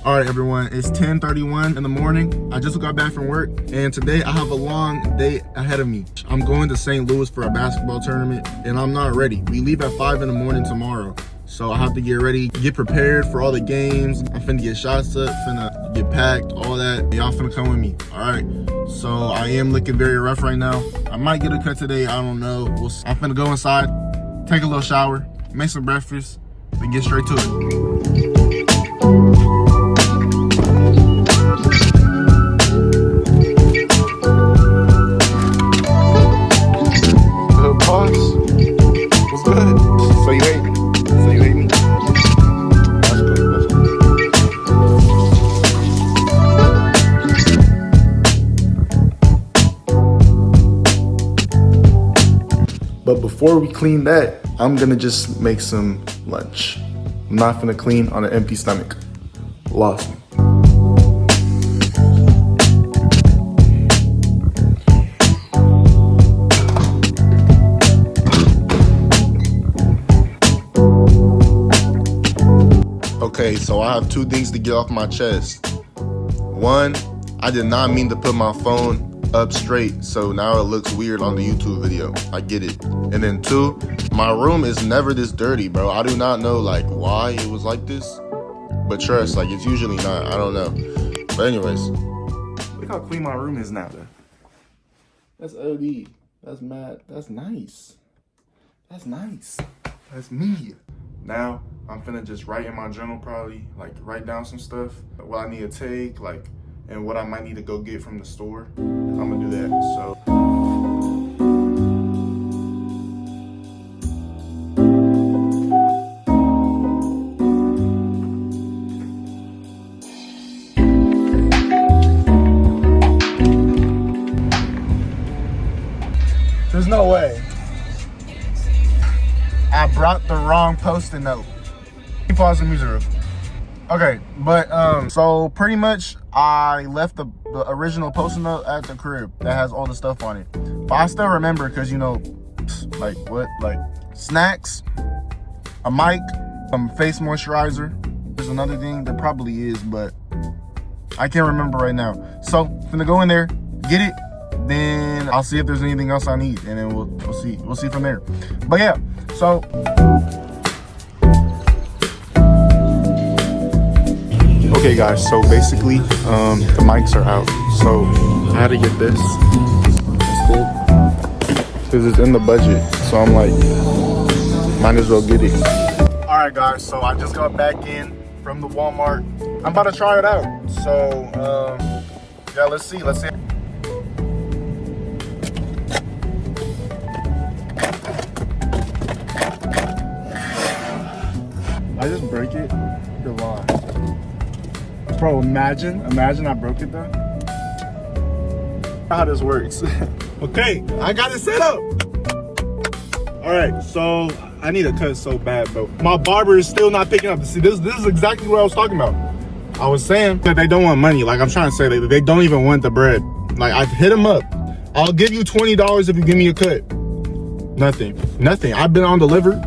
All right, everyone, it's 10:31 in the morning. I just got back from work, and today I have a long day ahead of me. I'm going to St. Louis for a basketball tournament, and I'm not ready. We leave at 5 in the morning tomorrow, so I have to get ready, get prepared for all the games. I'm finna get shots up, finna get packed, all that. Y'all finna come with me, all right? So I am looking very rough right now. I might get a cut today, I don't know. I'm finna go inside, take a little shower, make some breakfast, then get straight to it. But before we clean that, I'm gonna just make some lunch. I'm not gonna clean on an empty stomach. Lost me. Okay, so I have two things to get off my chest. One, I did not mean to put my phone up straight, so now it looks weird on the YouTube video. I get it. And then two, my room is never this dirty, bro. I do not know like why it was like this, but trust, like it's usually not. I don't know. But anyways, look how clean my room is now. That's OD. That's mad. That's nice. That's nice. That's me. Now I'm finna just write in my journal, probably like write down some stuff, what I need to take, like, and what I might need to go get from the store. I'm gonna do that. So there's no way. I brought the wrong Post-it note. Pause the music real quick. Okay, but so pretty much I left the original Post-it note at the crib that has all the stuff on it. But I still remember because, you know, like what? Like snacks, a mic, some face moisturizer. There's another thing, there probably is, but I can't remember right now. So I'm gonna go in there, get it, then I'll see if there's anything else I need, and then we'll see. We'll see from there. But yeah, so okay guys, so basically the mics are out, so I had to get this because it's in the budget, so I'm like, might as well get it. All right guys, so I just got back in from the Walmart. I'm about to try it out, so yeah, let's see. I just break it, you're lying. Bro, imagine I broke it though. How this works. Okay, I got it set up. All right, so I need a cut so bad, bro. My barber is still not picking up. See, this is exactly what I was talking about. I was saying that they don't want money. Like I'm trying to say, they don't even want the bread. Like I hit them up. I'll give you $20 if you give me a cut. Nothing. I've been on delivered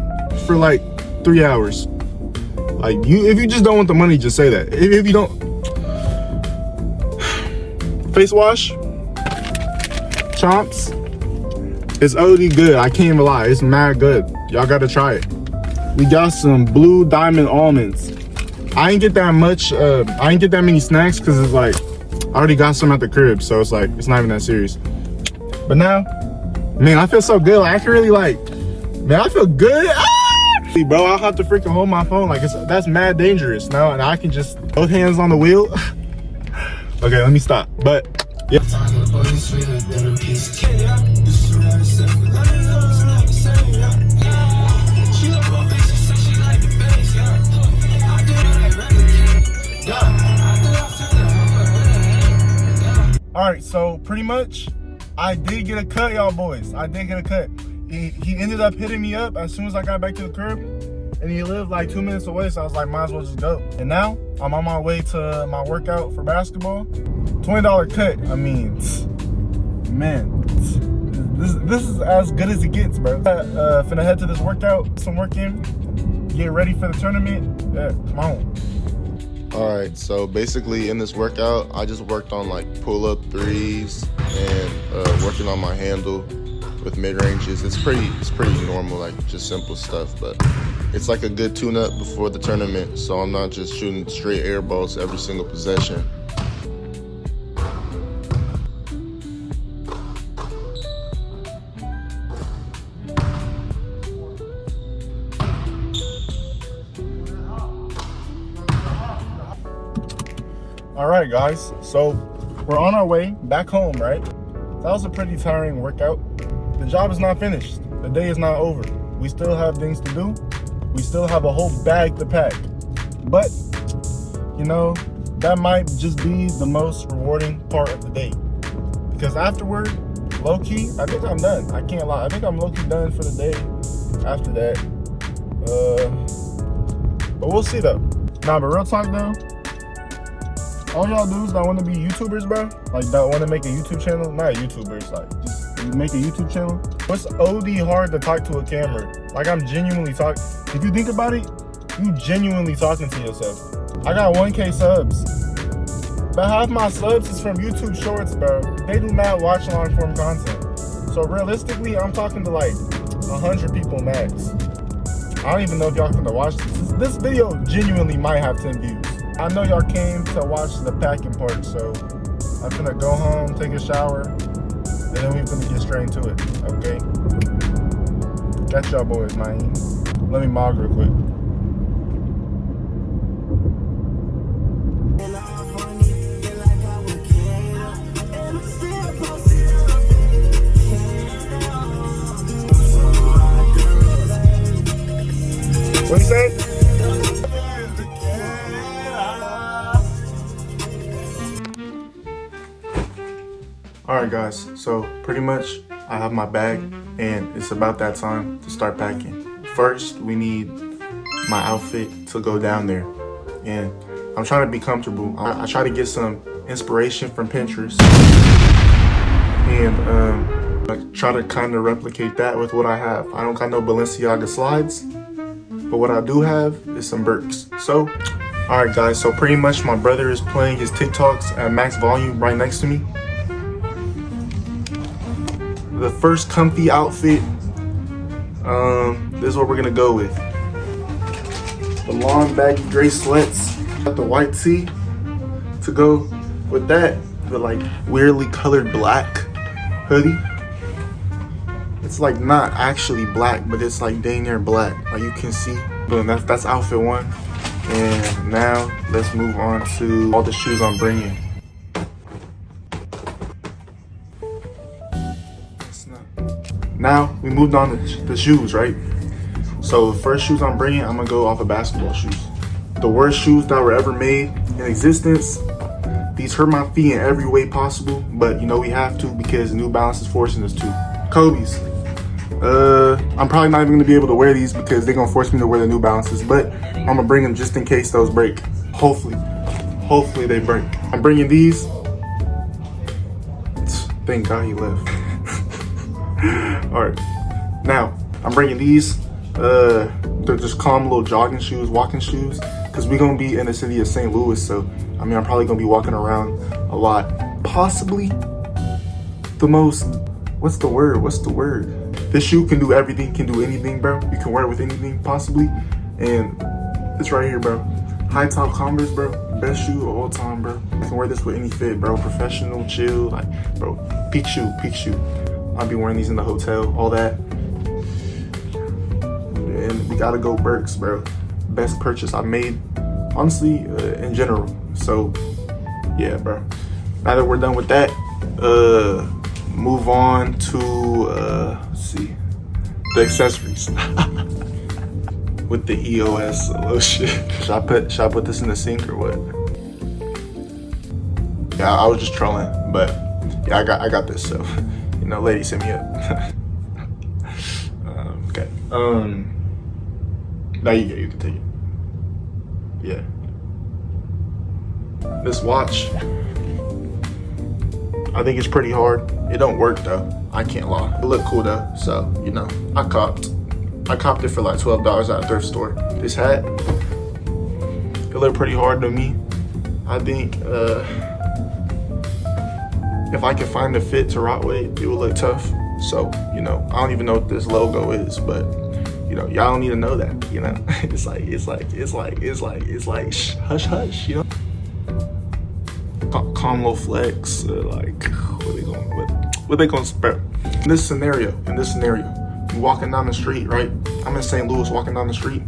for like 3 hours. Like if you just don't want the money, just say that. If you don't, face wash, Chomps, it's OD good. I can't even lie, it's mad good. Y'all gotta try it. We got some Blue Diamond almonds. I ain't get that much. I ain't get that many snacks because it's like I already got some at the crib, so it's like it's not even that serious. But now, man, I feel so good. Like, I can really like, man, I feel good. Bro, I'll have to freaking hold my phone, like that's mad dangerous now, and I can just both hands on the wheel. Okay, let me stop. But yeah. All right, so pretty much I did get a cut, y'all boys. I did get a cut. He ended up hitting me up as soon as I got back to the crib, and he lived like 2 minutes away, so I was like, might as well just go. And now I'm on my way to my workout for basketball. $20 cut. I mean, man, this is as good as it gets, bro. Finna head to this workout, some work in, get ready for the tournament. Yeah, come on. Alright, so basically in this workout, I just worked on like pull-up threes and working on my handle with mid-ranges. It's pretty normal, like just simple stuff, but it's like a good tune-up before the tournament, so I'm not just shooting straight air balls every single possession. All right, guys, so we're on our way back home, right? That was a pretty tiring workout. The job is not finished. The day is not over. We still have things to do. We still have a whole bag to pack. But, you know, that might just be the most rewarding part of the day. Because afterward, low-key, I think I'm done. I can't lie. I think I'm low-key done for the day after that. But we'll see, though. Nah, but real talk, though. All y'all dudes that want to be YouTubers, bro, like that want to make a YouTube channel, not YouTubers, like just make a YouTube channel. It's OD hard to talk to a camera. Like I'm genuinely talking. If you think about it, you genuinely talking to yourself. I got 1K subs, but half my subs is from YouTube Shorts, bro. They do not watch long form content. So realistically, I'm talking to like 100 people max. I don't even know if y'all gonna watch this. This video genuinely might have 10 views. I know y'all came to watch the packing part, so I'm gonna go home, take a shower, and then we're gonna get straight into it, okay? Got y'all boys, man. Let me mog real quick. What you say? Alright guys, so pretty much I have my bag and it's about that time to start packing. First, we need my outfit to go down there, and I'm trying to be comfortable. I try to get some inspiration from Pinterest and I try to kind of replicate that with what I have. I don't got no Balenciaga slides, but what I do have is some Birks. So, alright guys, so pretty much my brother is playing his TikToks at max volume right next to me. The first comfy outfit, this is what we're gonna go with. The long baggy gray sweats, got the white tee to go with that, the like weirdly colored black hoodie. It's like not actually black, but it's like dang near black, like you can see. Boom, that's outfit one. And now let's move on to all the shoes I'm bringing. Now we moved on to the shoes, right? So the first shoes I'm bringing, I'm gonna go off of basketball shoes. The worst shoes that were ever made in existence. These hurt my feet in every way possible, but you know we have to because New Balance is forcing us to. Kobe's. I'm probably not even gonna be able to wear these because they're gonna force me to wear the New Balances, but I'm gonna bring them just in case those break. Hopefully they break. I'm bringing these. Thank God he left. All right, now I'm bringing these. They're just calm little jogging shoes, walking shoes, because we're gonna be in the city of St. Louis. So I mean, I'm probably gonna be walking around a lot. Possibly the most. What's the word? This shoe can do everything, can do anything, bro. You can wear it with anything, possibly. And it's right here, bro. High top Converse, bro. Best shoe of all time, bro. You can wear this with any fit, bro. Professional, chill, like, bro. Peak shoe. I'll be wearing these in the hotel, all that. And we gotta go Birks, bro. Best purchase I made, honestly, in general. So, yeah, bro. Now that we're done with that, move on to, let's see, the accessories. With the EOS lotion. Should I put this in the sink or what? Yeah, I was just trolling, but yeah, I got this, so. You know, ladies, hit me up. Okay. Now you can take it. Yeah. This watch, I think it's pretty hard. It don't work though. I can't lie. It look cool though, so you know, I copped it for like $12 at a thrift store. This hat, it looked pretty hard to me. I think if I could find a fit to rock with, it would look tough. So, you know, I don't even know what this logo is, but you know, y'all don't need to know that, you know. It's like hush hush, you know. Combo flex, like what they gonna spell? In this scenario, you walking down the street, right? I'm in St. Louis walking down the street.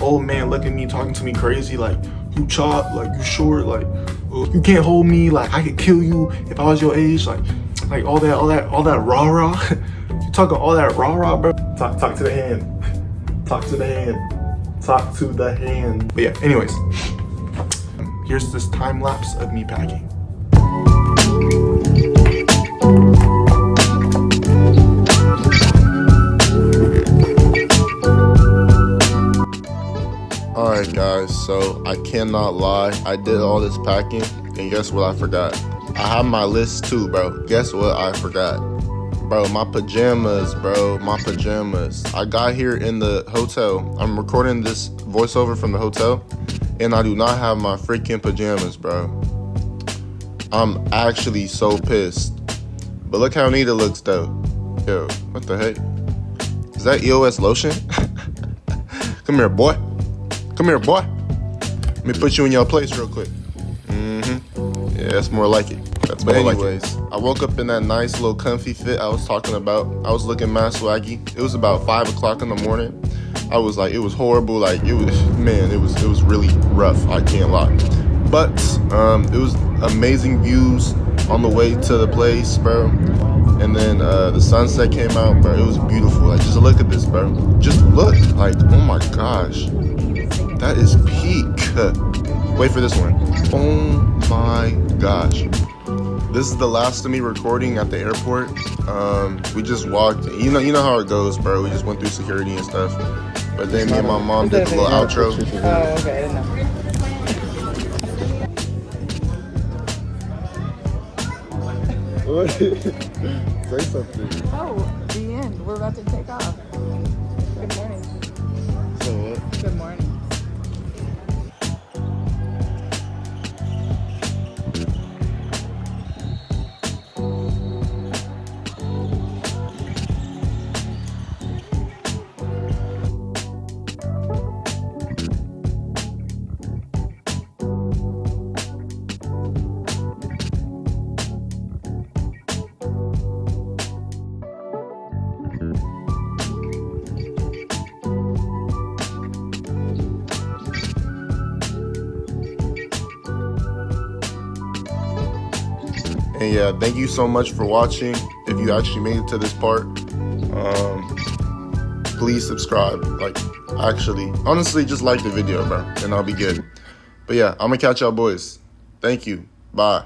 Old man looking at me, talking to me crazy, like, you chop, like, you short, like, you can't hold me, like, I could kill you if I was your age, like all that rah-rah. You talking all that rah-rah, bro? Talk to the hand. Talk to the hand. Talk to the hand. But yeah, anyways, here's this time lapse of me packing. Alright guys, so I cannot lie, I did all this packing, and guess what I forgot? I have my list too, bro. Guess what I forgot? Bro, my pajamas, bro, my pajamas. I got here in the hotel. I'm recording this voiceover from the hotel, and I do not have my freaking pajamas, bro. I'm actually so pissed. But look how neat it looks though. Yo, what the heck? Is that EOS lotion? Come here, boy. Come here, boy. Let me put you in your place real quick. Yeah, that's more like it. That's more like it. I woke up in that nice little comfy fit I was talking about. I was looking mad swaggy. It was about 5 o'clock in the morning. I was like, it was horrible. Like, it was really rough. I can't lie. But it was amazing views on the way to the place, bro. And then the sunset came out, bro. It was beautiful. Like, just look at this, bro. Just look. Like, oh my gosh. That is peak. Wait for this one. Oh my gosh. This is the last of me recording at the airport. We just walked. You know how it goes, bro. We just went through security and stuff. But then me and my mom did the little outro. Oh, okay. I didn't know. Say something. Oh, the end. We're about to take off. Good morning. So what? Good morning. And yeah, thank you so much for watching. If you actually made it to this part, please subscribe. Like, actually, honestly, just like the video, bro, and I'll be good. But yeah, I'm gonna catch y'all boys. Thank you. Bye.